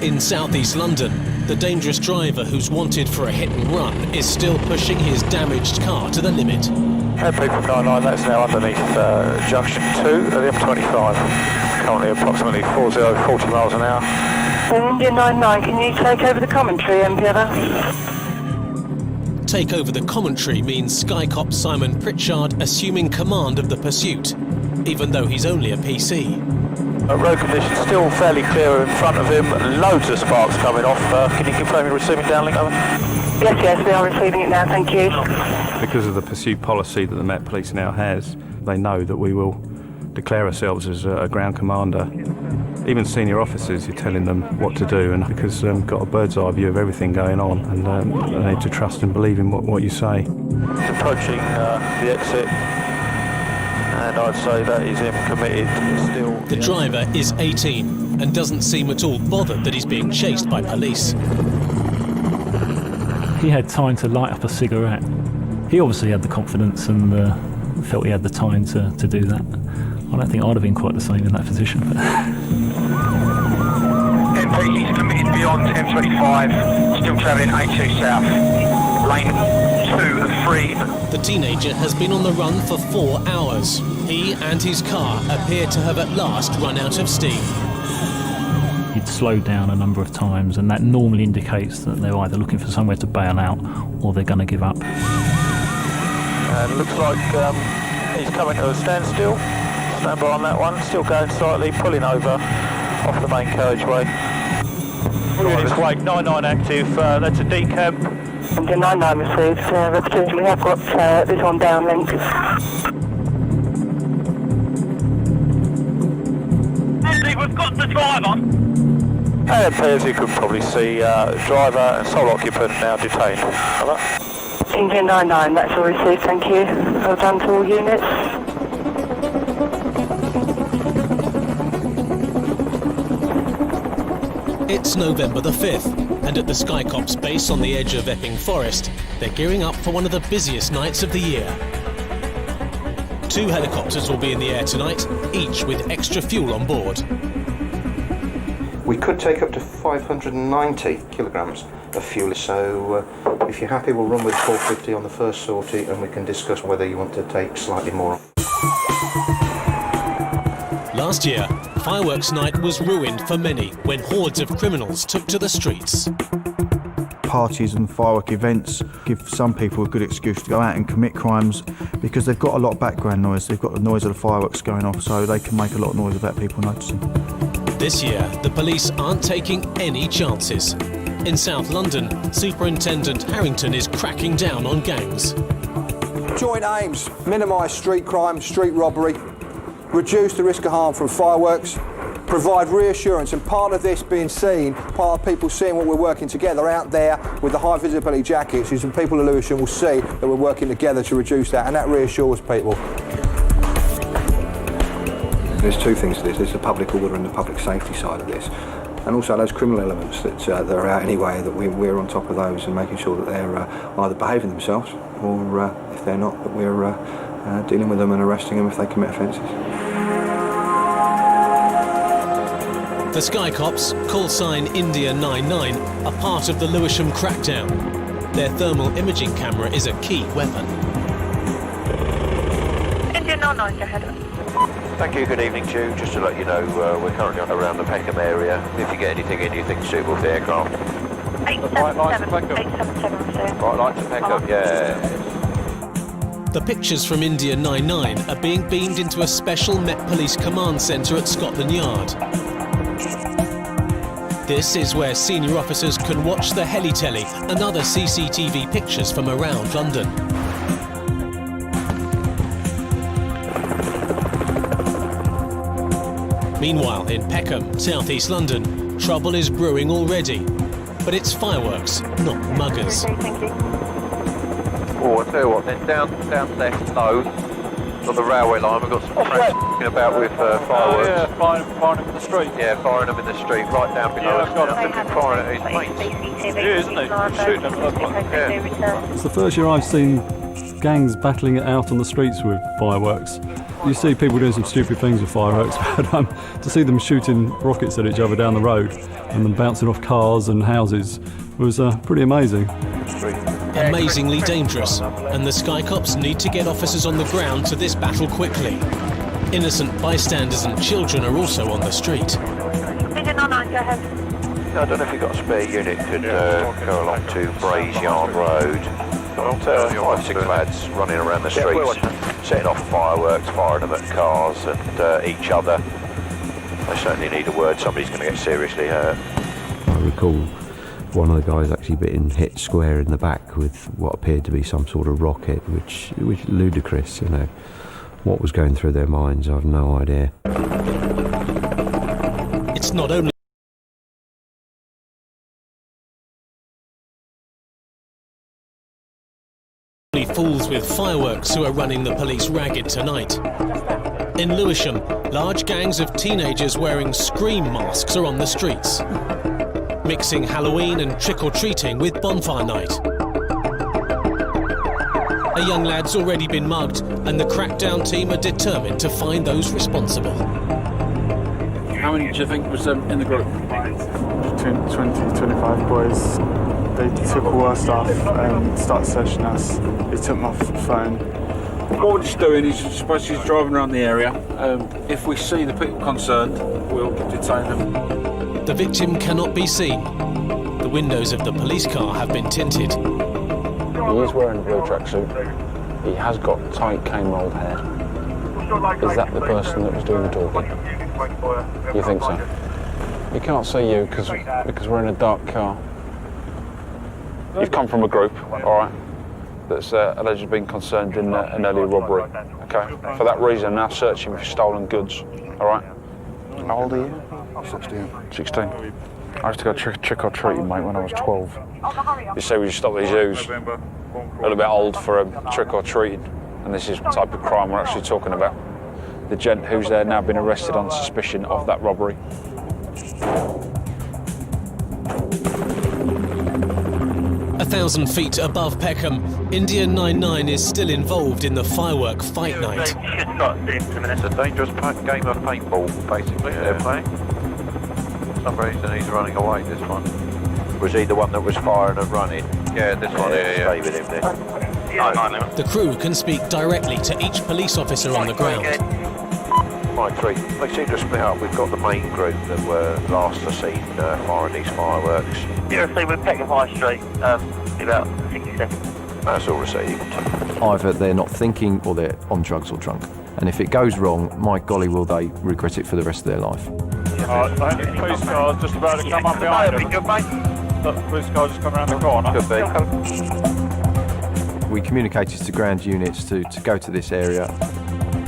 In southeast London, the dangerous driver who's wanted for a hit and run is still pushing his damaged car to the limit. People 99, that's now underneath junction 2 of the M25. Currently approximately 40 miles an hour. India 99, can you take over the commentary, MPR? Take over the commentary means Sky Cop Simon Pritchard assuming command of the pursuit, even though he's only a PC. Road conditions still fairly clear in front of him, loads of sparks coming off. Can you confirm you're receiving downlink over? Yes, we are receiving it now, thank you. Because of the pursuit policy that the Met Police now has, they know that we will declare ourselves as a ground commander. Even senior officers, you're telling them what to do, and because they've got a bird's eye view of everything going on, and they need to trust and believe in what you say. He's approaching the exit, and I'd say that he's him committed still. The driver is 18 and doesn't seem at all bothered that he's being chased by police. He had time to light up a cigarette. He obviously had the confidence and felt he had the time to do that. I don't think I'd have been quite the same in that position. But MP, he's committed beyond M25, still travelling A2 south, lane 2 and 3. The teenager has been on the run for 4 hours. He and his car appear to have at last run out of steam. he'd slowed down a number of times, and that normally indicates that they're either looking for somewhere to bail out or they're going to give up. And looks like he's coming to a standstill. Stand by on that one, still going slightly, pulling over off the main carriageway. Units Wake 99 active, that's a decamp. Engine 99 received, representative, we have got this on downlink. Andy, we've got the driver. And as you could probably see, driver and sole occupant now detained. Over. Engine 99, that's all received, thank you. Well done to all units. It's November the 5th, and at the Sky Cops base on the edge of Epping Forest, they're gearing up for one of the busiest nights of the year. 2 helicopters will be in the air tonight, each with extra fuel on board. We could take up to 590 kilograms of fuel, so if you're happy, we'll run with 450 on the first sortie, and we can discuss whether you want to take slightly more. Last year, Fireworks Night was ruined for many when hordes of criminals took to the streets. Parties and firework events give some people a good excuse to go out and commit crimes because they've got a lot of background noise. They've got the noise of the fireworks going off, so they can make a lot of noise without people noticing. This year, the police aren't taking any chances. In South London, Superintendent Harrington is cracking down on gangs. Joint aims: minimise street crime, street robbery, reduce the risk of harm from fireworks, provide reassurance, and part of this being seen, part of people seeing what we're working together out there with the high visibility jackets, is the people of Lewisham will see that we're working together to reduce that, and that reassures people. There's two things to this. There's the public order and the public safety side of this, and also those criminal elements that are out anyway, that we're on top of those and making sure that they're either behaving themselves or, if they're not, that we're dealing with them and arresting them if they commit offences. The Sky Cops, call sign India 99, are part of the Lewisham crackdown. Their thermal imaging camera is a key weapon. India 99, go ahead. Thank you, good evening to you. Just to let you know, we're currently around the Peckham area. If you get anything in you think suitable for the aircraft. 877, Right lights to Peckham, yeah. The pictures from India 99 are being beamed into a special Met Police command centre at Scotland Yard. This is where senior officers can watch the heli-telly and other CCTV pictures from around London. Meanwhile, in Peckham, southeast London, trouble is brewing already. But it's fireworks, not muggers. Oh, I tell you what, then down left low on the railway line, we've got some friends talking about with fireworks. Yeah, firing them in the street. Yeah, firing them in the street, right down below us. They're firing at his mates. Yeah, isn't he? Shooting them. Yeah. It's the first year I've seen gangs battling it out on the streets with fireworks. You see people doing some stupid things with fireworks, but to see them shooting rockets at each other down the road and them bouncing off cars and houses was pretty amazing. Amazingly dangerous, and the Sky Cops need to get officers on the ground to this battle quickly. Innocent bystanders and children are also on the street. Vision 99, go ahead. I don't know if you've got a spare unit could go along to Braes Yard Road. 5, 6 lads running around the streets, setting off fireworks, firing them at cars and each other. They certainly need a word. Somebody's going to get seriously hurt. I recall one of the guys actually being hit square in the back with what appeared to be some sort of rocket, which ludicrous, you know. What was going through their minds, I've no idea. It's not only fools with fireworks who are running the police ragged tonight. In Lewisham, large gangs of teenagers wearing scream masks are on the streets, mixing Halloween and trick-or-treating with bonfire night. A young lad's already been mugged, and the crackdown team are determined to find those responsible. How many do you think was in the group? Between 20 25 boys. They took all our stuff and started searching us. They took my phone. What we're just doing is suppose he's driving around the area. If we see the people concerned, we'll detain them. The victim cannot be seen. The windows of the police car have been tinted. He is wearing a blue tracksuit. He has got tight cane rolled hair. Is that the person that was doing the talking? You think so? We can't see you because we're in a dark car. You've come from a group, all right, that's allegedly been concerned in an earlier robbery. Okay. For that reason, I'm now searching for stolen goods. All right. How old are you? 16. 16. I used to go trick or treating, mate, when I was 12. You see, we just stop these U's. A little bit old for trick or treating, and this is the type of crime we're actually talking about. The gent who's now been arrested on suspicion of that robbery. 1,000 feet above Peckham, India 99 is still involved in the firework fight night. It's a dangerous game of paintball, basically, they're playing. For some reason he's running away, this one. Was he the one that was firing and running? Yeah, this one here, yeah. Stay with him there. The crew can speak directly to each police officer on the ground. Mike 3, they seem to split up. We've got the main group that were last seen firing these fireworks. You're received with Peckham High Street, about 60 seconds. That's all received. Either they're not thinking or they're on drugs or drunk. And if it goes wrong, my golly will they regret it for the rest of their life. I think the police car's just about to come up behind them. Good, mate. The police car's just come around the corner. Could be. We communicated to ground units to go to this area.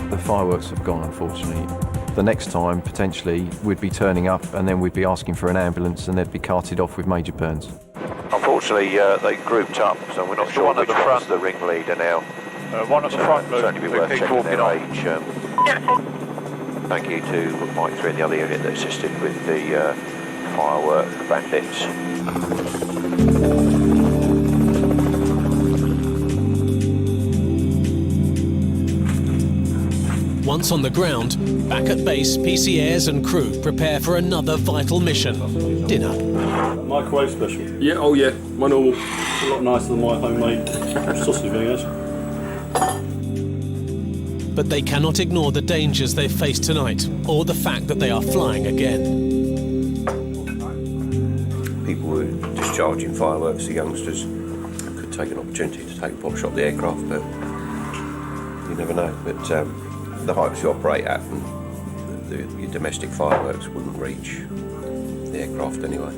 The fireworks have gone, unfortunately. The next time, potentially, we'd be turning up and then we'd be asking for an ambulance and they'd be carted off with major burns. Unfortunately, they grouped up, so we're not sure which one's the ringleader now. One at the front, Luke. Certainly be worth checking their age. Thank you to Mike 3 and the other unit that assisted with the firework bandits. Once on the ground, back at base, PCAirs and crew prepare for another vital mission: dinner. Microwave special? Yeah, oh yeah, my normal. A lot nicer than my homemade sausage fingers. But they cannot ignore the dangers they've faced tonight, or the fact that they are flying again. People were discharging fireworks, the youngsters could take an opportunity to take pot shot the aircraft, but you never know. But the heights you operate at, and your domestic fireworks wouldn't reach the aircraft anyway.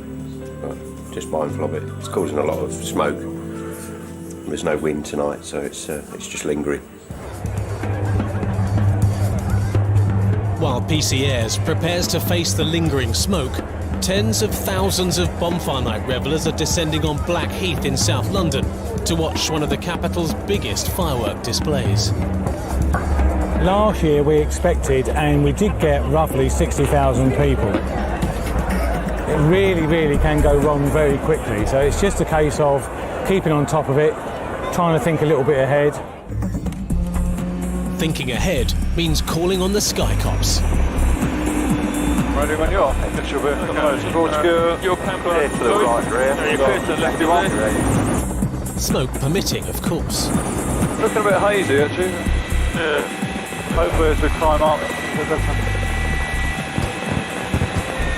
But just mindful of it. It's causing a lot of smoke. There's no wind tonight, so it's just lingering. While PCAirs prepares to face the lingering smoke, tens of thousands of bonfire night revellers are descending on Blackheath in South London to watch one of the capital's biggest firework displays. Last year we expected, and we did get roughly 60,000 people. It really can go wrong very quickly, so it's just a case of keeping on top of it, trying to think a little bit ahead. thinking ahead means calling on the Sky Cops. Ready when you are. Get your bit. Your camper. To the right, rear. You clear to the left, you are. Smoke permitting, of course. Looking a bit hazy, actually. Yeah. Hopefully as we climb up.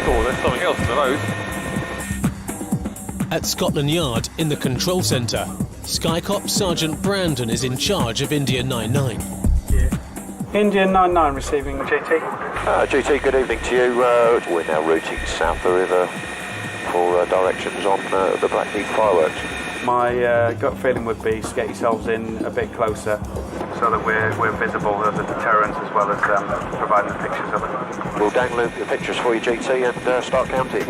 Oh, there's something else in the road. At Scotland Yard, in the control centre, Sky Cop Sergeant Brandon is in charge of India 99. India 99 receiving GT. GT, good evening to you. We're now routing south the river for directions on the Blackheath fireworks. My gut feeling would be to get yourselves in a bit closer so that we're visible as a deterrent as well as providing the pictures of it. We'll download the pictures for you, GT, and start counting.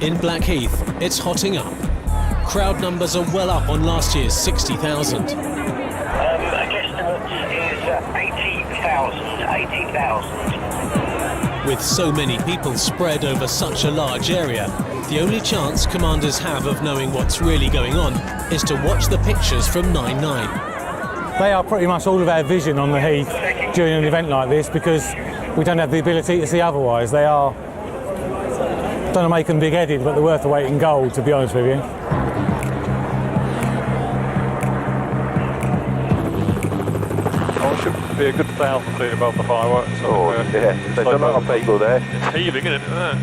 In Blackheath, it's hotting up. Crowd numbers are well up on last year's 60,000. Guesstimate is 80,000. With so many people spread over such a large area, the only chance commanders have of knowing what's really going on is to watch the pictures from 99. They are pretty much all of our vision on the Heath during an event like this because we don't have the ability to see otherwise. They are, don't want to make them big-headed, but they're worth the weight in gold, to be honest with you. Should be a good 1,000 feet above the fireworks. Oh, yeah, there's a lot of people there. It's heaving, isn't it?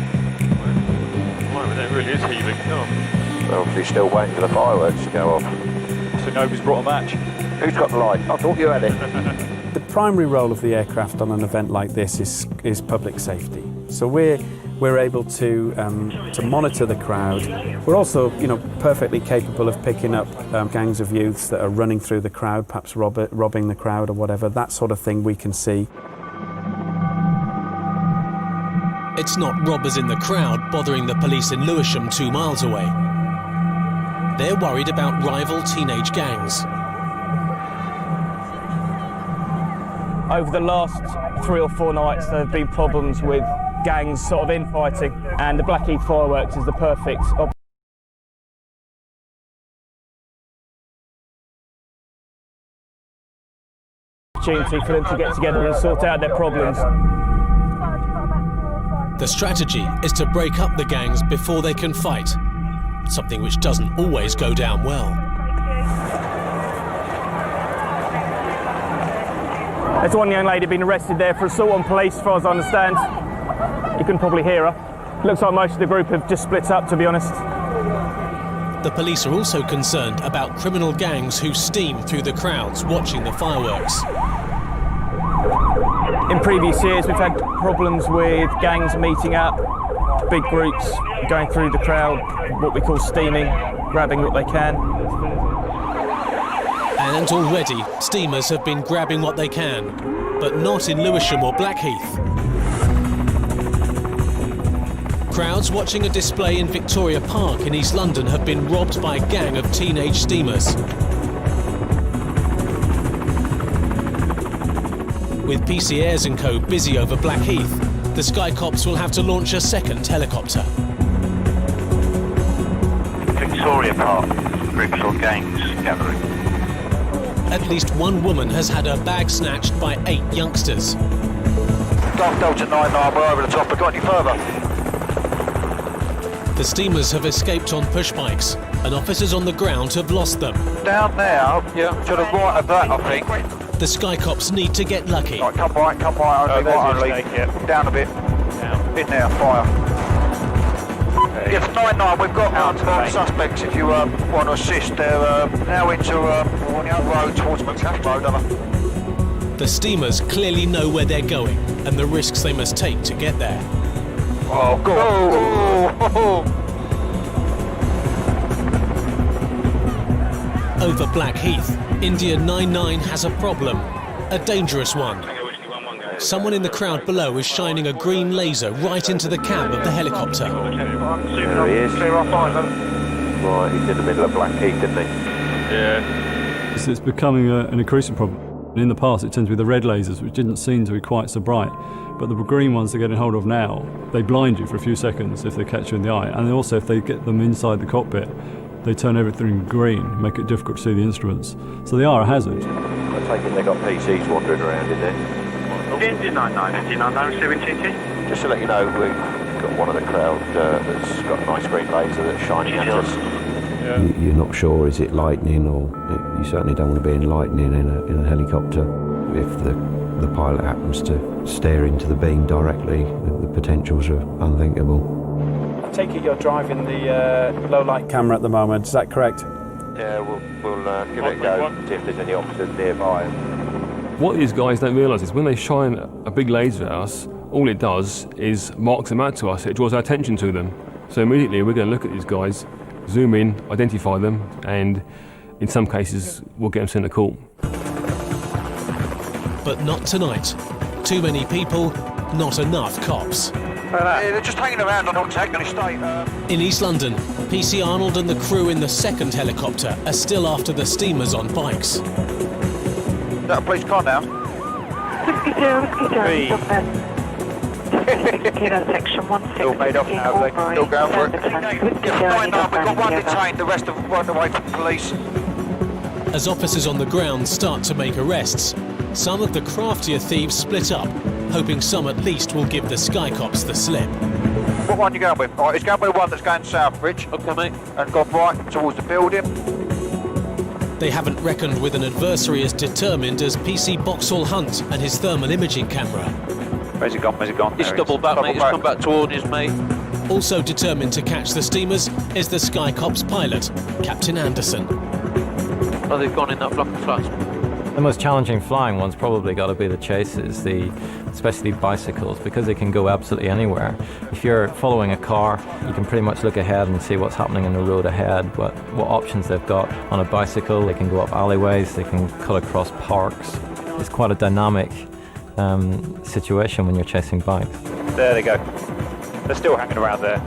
It really is heaving. Oh. Well, obviously still waiting for the fireworks to go off. So nobody's brought a match. Who's got the light? I thought you had it. The primary role of the aircraft on an event like this is public safety. So we're able to monitor the crowd. We're also, perfectly capable of picking up gangs of youths that are running through the crowd, perhaps robbing the crowd or whatever. That sort of thing we can see. It's not robbers in the crowd bothering the police in Lewisham 2 miles away. They're worried about rival teenage gangs. Over the last 3 or 4 nights, there have been problems with gangs sort of infighting, and the Blackheath fireworks is the perfect opportunity for them to get together and sort out their problems. The strategy is to break up the gangs before they can fight, something which doesn't always go down well. There's one young lady been arrested there for assault on police, as far as I understand. You can probably hear her. Looks like most of the group have just split up, to be honest. The police are also concerned about criminal gangs who steam through the crowds watching the fireworks. In previous years, we've had problems with gangs meeting up, big groups going through the crowd, what we call steaming, grabbing what they can. And already, steamers have been grabbing what they can, but not in Lewisham or Blackheath. Crowds watching a display in Victoria Park in East London have been robbed by a gang of teenage steamers. With PC Airs and Co busy over Blackheath, the Sky Cops will have to launch a second helicopter. Victoria Park, groups or gangs gathering. At least one woman has had her bag snatched by 8 youngsters. Golf Delta 99, we're over the top. Have got any further? The steamers have escaped on push bikes, and officers on the ground have lost them. Down now, yeah, to the right of that, I think. The Sky Cops need to get lucky. Right, come right, only, right, only. Down a bit. Down. In there, fire. Yes, 99, we've got armed suspects if you want to assist. They're now into on the road towards McCaff Road. The steamers clearly know where they're going and the risks they must take to get there. Oh, God. Oh. Over Blackheath, India 99 has a problem, a dangerous one. Someone in the crowd below is shining a green laser right into the cab of the helicopter. There he is. Right, he's in the middle of Blackheath, isn't he? Yeah. It's becoming an increasing problem. In the past, it tends to be the red lasers, which didn't seem to be quite so bright. But the green ones they're getting hold of now, they blind you for a few seconds if they catch you in the eye. And also, if they get them inside the cockpit, they turn everything green, make it difficult to see the instruments. So they are a hazard. take it they got PCs wandering around in there. India 99, receiving TT. Just to let you know, we've got one of the crowd that's got a nice green laser that's shining at us. You're not sure, is it lightning, or you certainly don't want to be in lightning in a helicopter. If the pilot happens to stare into the beam directly, the potentials are unthinkable. I take it you're driving the low light camera at the moment, is that correct? Yeah, we'll give it a go, see if there's any officers nearby. What these guys don't realise is when they shine a big laser at us, all it does is marks them out to us. It draws our attention to them. So immediately we're going to look at these guys, zoom in, identify them, and in some cases we'll get them sent a call. But not tonight. Too many people, not enough cops. They're just hanging around on Antagonal Estate. In East London, PC Arnold and the crew in the second helicopter are still after the steamers on bikes. Is that a police car now? Whiskey 0, section 16. All made off now, they still going for it. We've got one detained, the rest have run away from police. As officers on the ground start to make arrests, some of the craftier thieves split up, hoping some at least will give the Sky Cops the slip. What one are you going with? Right, it's going with one that's going south, Rich. Okay, mate. And gone right towards the building. They haven't reckoned with an adversary as determined as PC Boxall Hunt and his thermal imaging camera. Where's he gone? Where's he gone? He's double back, mate. He's come back towards us, mate. Also determined to catch the steamers is the Sky Cops pilot, Captain Anderson. Oh, they've gone in that block of flats. The most challenging flying one's probably got to be the chases, especially bicycles, because they can go absolutely anywhere. If you're following a car, you can pretty much look ahead and see what's happening in the road ahead, what options they've got. On a bicycle, they can go up alleyways, they can cut across parks. It's quite a dynamic situation when you're chasing bikes. There they go. They're still hanging around there.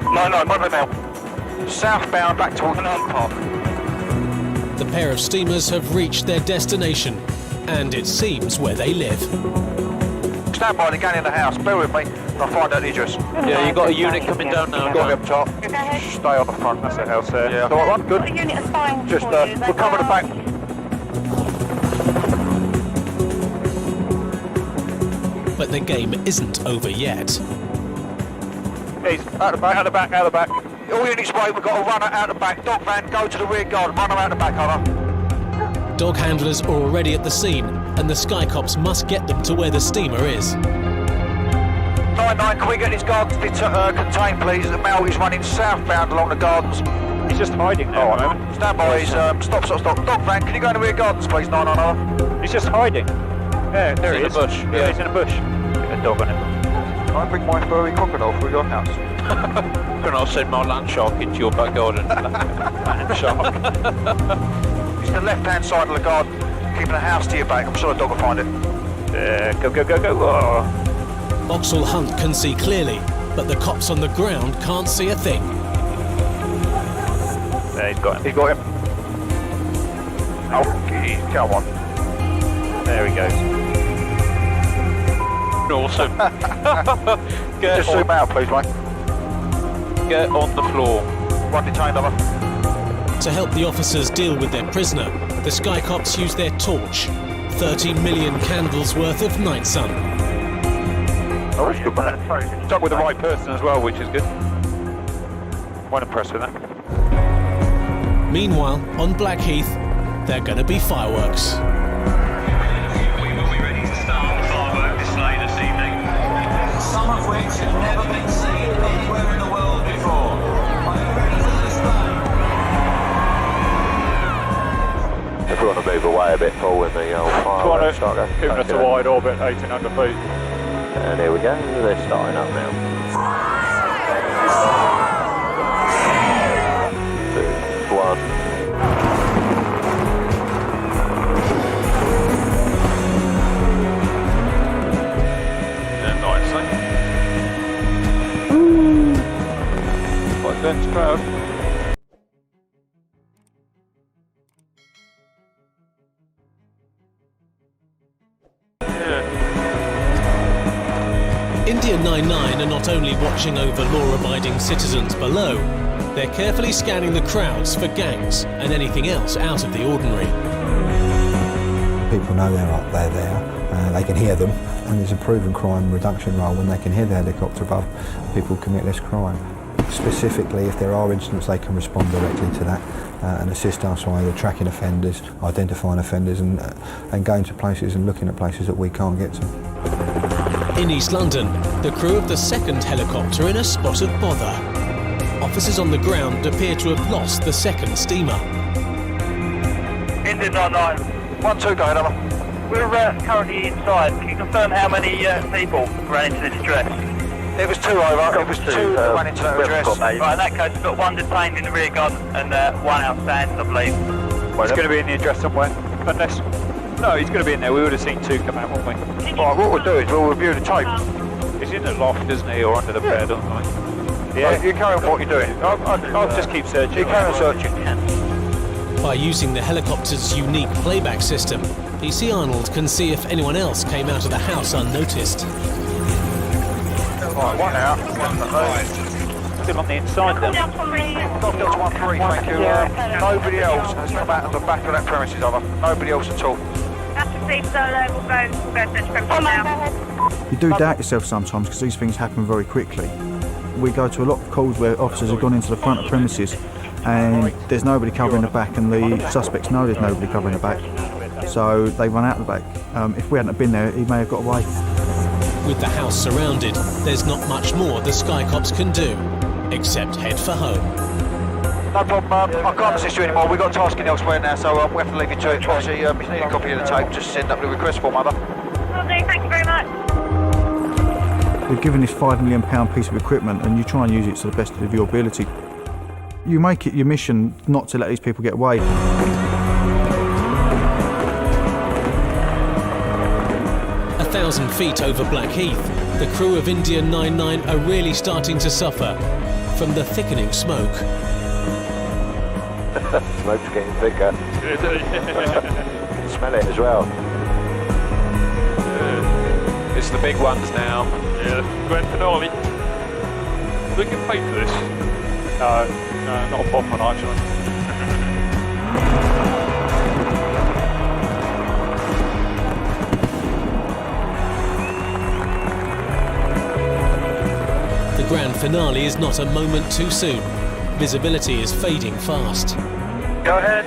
No, what about now? Southbound back towards Nant Park. The pair of steamers have reached their destination, and it seems where they live. Stand by, they're going in the house. Bear with me, I'll find out the address. Yeah, you've got a unit coming down now. Got it up top. Stay on the front, that's the house there. Yeah. The right one, good. The unit is fine. Just, we'll cover the back. But the game isn't over yet. He's out the back. All units wait, we've got a runner out the back. Dog van, go to the rear guard, runner out the back, over. Dog handlers are already at the scene, and the Sky Cops must get them to where the steamer is. 99, can we get these gardens contained, please? The mail is running southbound along the gardens. He's just hiding there at the moment. Stand by, he's, stop. Dog van, can you go in the rear gardens, please? 990. He's just hiding. Yeah, there he is. In the bush. Yeah, he's in a bush. Get a dog on him. Can I bring my furry crocodile through your house? Can I send my land shark into your back garden? Land shark. It's the left-hand side of the garden, keeping a house to your back. I'm sure the dog will find it. Go. Oh. Boxall Hunt can see clearly, but the cops on the ground can't see a thing. There, he's got him. Oh, come on. There he goes. Awesome. Just zoom out, please, mate. Get on the floor. One detained, over. To help the officers deal with their prisoner, the Sky Cops use their torch. 30 million candles worth of night sun. Oh, that's good, man. Stuck with the right person as well, which is good. Quite impressed with that. Meanwhile, on Blackheath, they're going to be fireworks. Some of which have never been seen anywhere in the world before. Are you ready for this day? If we want to move away a bit, Paul, when the old fireworks start going. Keeping us a wide orbit, 1800 feet. And here we go, they're starting up now. 2, 1. Quite dense crowd. India 99 are not only watching over law-abiding citizens below, they're carefully scanning the crowds for gangs and anything else out of the ordinary. People know they're there, they can hear them, and there's a proven crime reduction role when they can hear the helicopter above, people commit less crime. Specifically, if there are incidents, they can respond directly to that and assist us by either tracking offenders, identifying offenders, and going to places and looking at places that we can't get to. In East London, the crew of the second helicopter in a spot of bother. Officers on the ground appear to have lost the second steamer. Indian 99. 1-2, go ahead, Emma. We're currently inside. Can you confirm how many people ran into this address? It was 2 over. It was 2 that ran into that address. Right, in that case, we've got 1 detained in the rear garden and 1 outstanding, I believe. He's going to be in the address somewhere. Unless... No, he's going to be in there. We would have seen 2 come out, wouldn't we? Right, what we'll do is we'll review the tape. He's in the loft, isn't he, or under the bed, aren't I? Yeah, you carry on what you're doing. I'll just keep searching. You carry on searching. By using the helicopter's unique playback system, PC Arnold can see if anyone else came out of the house unnoticed. Right, 1 out. 1 still on the inside then. Got Delta 1-3, thank you. Nobody else has come out of the back of that premises, over. Nobody else at all. That's received, solo. We'll go search premises now. You do doubt yourself sometimes because these things happen very quickly. We go to a lot of calls where officers have gone into the front of premises and there's nobody covering the back, and the suspects know there's nobody covering the back, so they run out the back. If we hadn't been there, he may have got away. With the house surrounded, there's not much more the Sky Cops can do, except head for home. No problem, I can't assist you anymore. We've got tasking elsewhere now, so we have to leave you to it. Obviously, if you need a copy of the tape, just send up the request form, Mother. Will do, thank you very much. You're given this £5 million piece of equipment and you try and use it to the best of your ability. You make it your mission not to let these people get away. 1,000 feet over Blackheath, the crew of Indian 99 are really starting to suffer from the thickening smoke. Smoke's getting thicker. You can smell it as well. It's the big ones now. Yeah, grand finale. Do we get paid for this? No, not a pop on actually. The grand finale is not a moment too soon. Visibility is fading fast. Go ahead.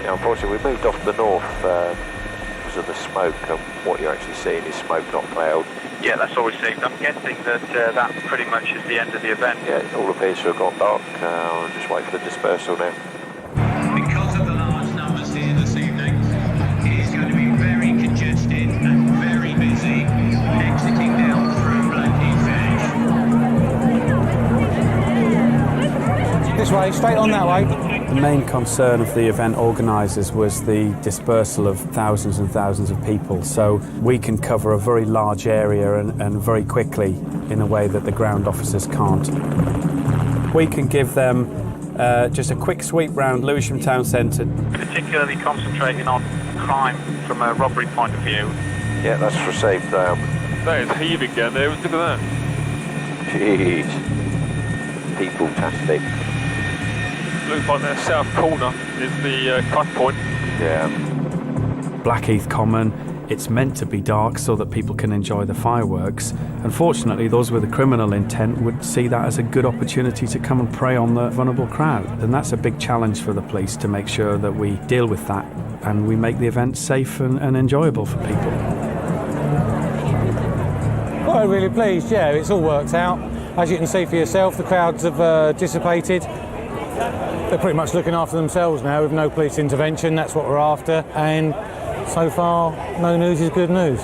Yeah, unfortunately, we moved off the north because of the smoke, and what you're actually seeing is smoke, not cloud. Yeah, that's all received. I'm guessing that that pretty much is the end of the event. Yeah, it all appears to have gone dark. I'll just wait for the dispersal now. Because of the large numbers here this evening, it is going to be very congested and very busy exiting down through Blackheath Village. This way, straight on that way. The main concern of the event organisers was the dispersal of thousands and thousands of people, so we can cover a very large area and very quickly in a way that the ground officers can't. We can give them just a quick sweep round Lewisham Town Centre. Particularly concentrating on crime from a robbery point of view. Yeah, that's received. That is heaving down there, look at that. Jeez. People-tastic. Looks like their south corner is the cut point. Yeah. Blackheath Common, it's meant to be dark so that people can enjoy the fireworks. Unfortunately, those with a criminal intent would see that as a good opportunity to come and prey on the vulnerable crowd. And that's a big challenge for the police, to make sure that we deal with that and we make the event safe and enjoyable for people. Well, I'm really pleased, yeah, it's all worked out. As you can see for yourself, the crowds have dissipated. They're pretty much looking after themselves now with no police intervention. That's what we're after, and so far no news is good news.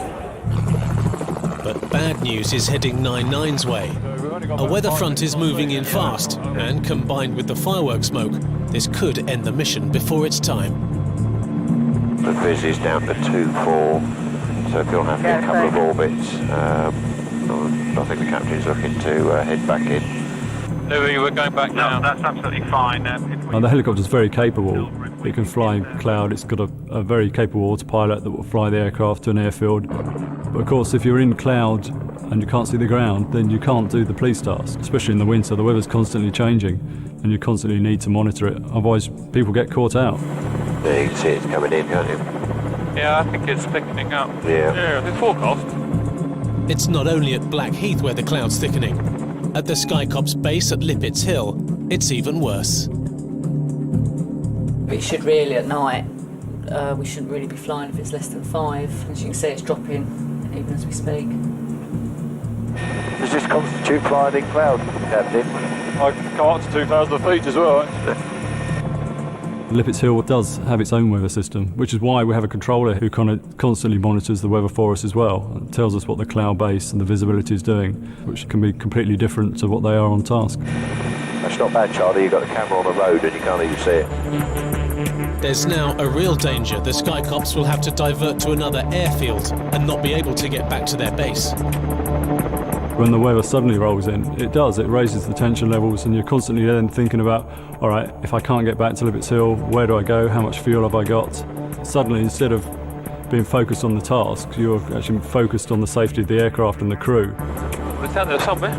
But bad news is heading 99's way. A weather front is moving in fast, and combined with the fireworks smoke, this could end the mission before its time. The viz is down to 2-4, so if you'll have a couple of orbits, I think the captain's looking to head back in. Louis, we're going back now. No, that's absolutely fine. And the helicopter's very capable. It can fly in cloud. It's got a very capable autopilot that will fly the aircraft to an airfield. But of course, if you're in cloud and you can't see the ground, then you can't do the police task, especially in the winter. The weather's constantly changing and you constantly need to monitor it. Otherwise, people get caught out. Yeah, you can see it's coming in, can't you? Yeah, I think it's thickening up. Yeah. It's forecast. It's not only at Blackheath where the cloud's thickening. At the Sky Cops base at Lippets Hill, it's even worse. We should really, at night, we shouldn't really be flying if it's less than 5. As you can see, it's dropping even as we speak. Does this constitute flying in cloud, Captain? I can come up to 2,000 feet as well, actually. Lippets Hill does have its own weather system, which is why we have a controller who kind of constantly monitors the weather for us as well. It tells us what the cloud base and the visibility is doing, which can be completely different to what they are on task. That's not bad, Charlie. You've got the camera on the road and you can't even see it. There's now a real danger the Sky Cops will have to divert to another airfield and not be able to get back to their base. When the weather suddenly rolls in, it raises the tension levels, and you're constantly then thinking about, all right, if I can't get back to Lippets Hill, where do I go? How much fuel have I got? Suddenly, instead of being focused on the task, you're actually focused on the safety of the aircraft and the crew. It's down there somewhere.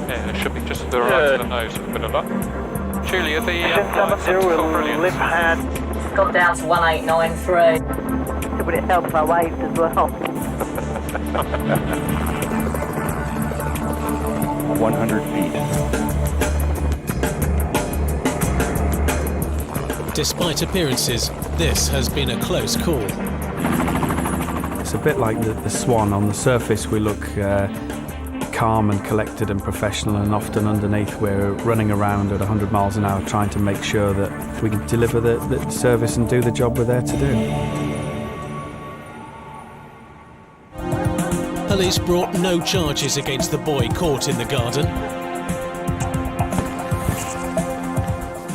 Yeah, it should be just to the right of the nose with a bit of luck. Julia, the It's gone down to 1893. But it helps our waves as well. 100 feet. Despite appearances, this has been a close call. It's a bit like the Swan. On the surface we look calm and collected and professional, and often underneath we're running around at 100 miles an hour trying to make sure that we can deliver the service and do the job we're there to do. Police brought no charges against the boy caught in the garden.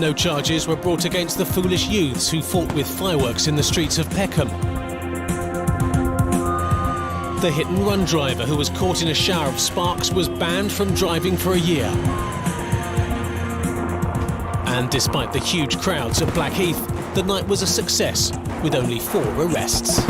No charges were brought against the foolish youths who fought with fireworks in the streets of Peckham. The hit-and-run driver who was caught in a shower of sparks was banned from driving for a year. And despite the huge crowds at Blackheath, the night was a success, with only 4 arrests.